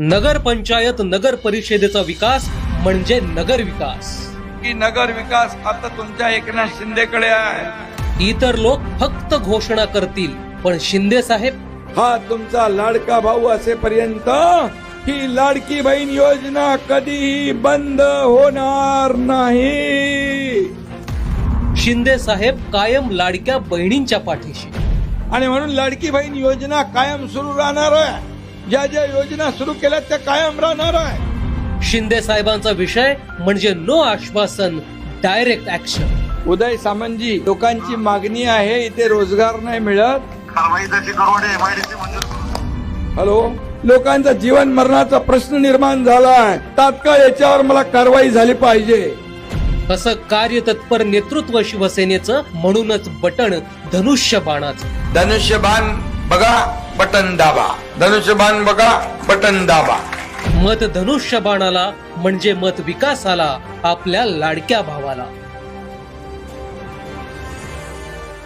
नगर पंचायत नगर परिषदेचा विकास म्हणजे नगर विकास. की नगर विकास आता तुमच्या एकनाथ शिंदेकडे आहे. इतर लोक फक्त घोषणा करतील, पण शिंदे साहेब हा तुमचा लाडका भाऊ असेपर्यंत ही लाडकी बहीण योजना कधीही बंद होणार नाही. शिंदे साहेब कायम लाडक्या बहिणींच्या पाठीशी. आणि म्हणून लाडकी बहीण योजना कायम सुरू राहणार आहे. ज्या ज्या योजना सुरू केल्या त्या कायम राहणार आहे. शिंदे साहेबांचा विषय म्हणजे नो आश्वासन, डायरेक्ट ऍक्शन. उदय सामंतजी, लोकांची मागणी आहे इथे रोजगार नाही मिळत. हॅलो, लोकांचा जीवन मरणाचा प्रश्न निर्माण झालाय. तात्काळ याच्यावर मला कारवाई झाली पाहिजे. असं कार्यतत्पर नेतृत्व शिवसेनेचं. म्हणूनच बटण धनुष्यबाणाचं. धनुष्यबाण बघा, बटन दाबा. धनुष्यबाण बघा, बटन दाबा. मत धनुष्यबाणाला म्हणजे मत विकासाला, आपल्या लाडक्या भावाला.